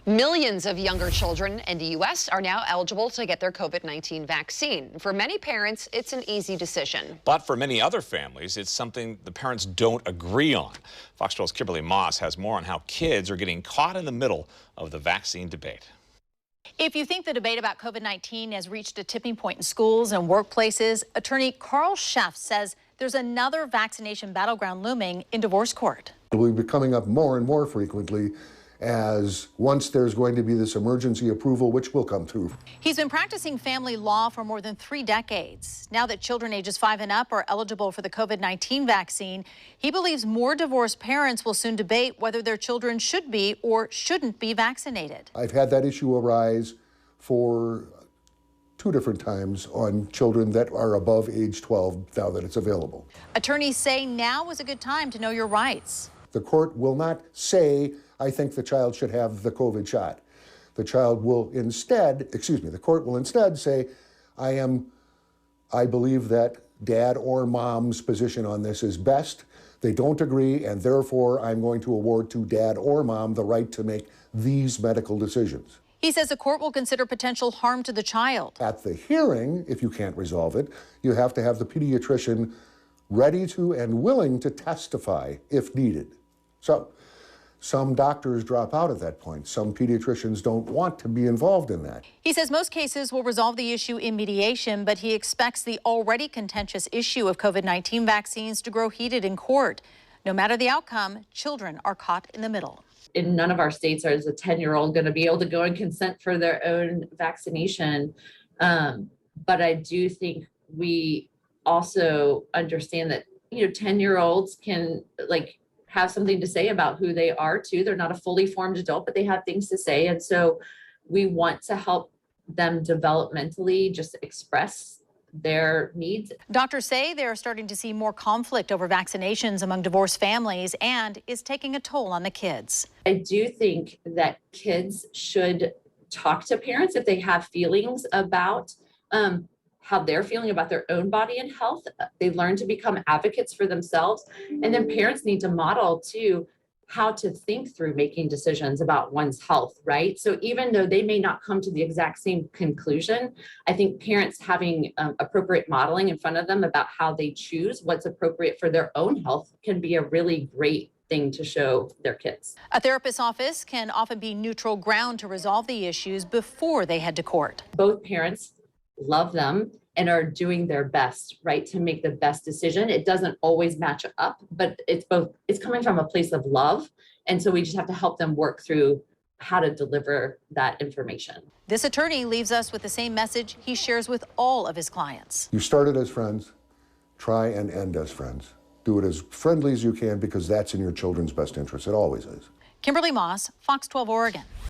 Millions of younger children in the U.S. are now eligible to get their COVID-19 vaccine. For many parents, it's an easy decision. But for many other families, it's something the parents don't agree on. Fox 12's Kimberly Moss has more on how kids are getting caught in the middle of the vaccine debate. If you think the debate about COVID-19 has reached a tipping point in schools and workplaces, attorney Carl Scheff says there's another vaccination battleground looming in divorce court. It will be coming up more and more frequently as once there's going to be this emergency approval, which will come through. He's been practicing family law for more than 3 decades. Now that children ages 5 and up are eligible for the COVID-19 vaccine, he believes more divorced parents will soon debate whether their children should be or shouldn't be vaccinated. I've had that issue arise for 2 different times on children that are above age 12 now that it's available. Attorneys say now is a good time to know your rights. The court will not say, I think the child should have the COVID shot. The child will instead, the court will instead say, I believe that dad or mom's position on this is best. They don't agree, and therefore I'm going to award to dad or mom the right to make these medical decisions. He says the court will consider potential harm to the child. At the hearing, if you can't resolve it, you have to have the pediatrician ready to and willing to testify if needed. So some doctors drop out at that point. Some pediatricians don't want to be involved in that. He says most cases will resolve the issue in mediation, but he expects the already contentious issue of COVID-19 vaccines to grow heated in court. No matter the outcome, children are caught in the middle. In none of our states is a 10-year-old going to be able to go and consent for their own vaccination. But I do think we also understand that, 10-year-olds can have something to say about who they are too. They're not a fully formed adult, but they have things to say. And so we want to help them developmentally just express their needs. Doctors say they're starting to see more conflict over vaccinations among divorced families and is taking a toll on the kids. I do think that kids should talk to parents if they have feelings about how they're feeling about their own body and health. They learn to become advocates for themselves. And then parents need to model too how to think through making decisions about one's health, right? So even though they may not come to the exact same conclusion, I think parents having appropriate modeling in front of them about how they choose what's appropriate for their own health can be a really great thing to show their kids. A therapist's office can often be neutral ground to resolve the issues before they head to court. Both parents love them and are doing their best, right, to make the best decision. It doesn't always match up, but it's coming from a place of love. And so we just have to help them work through how to deliver that information. This attorney leaves us with the same message he shares with all of his clients. You started as friends, try and end as friends. Do it as friendly as you can because that's in your children's best interest. It always is. Kimberly Moss, Fox 12 Oregon.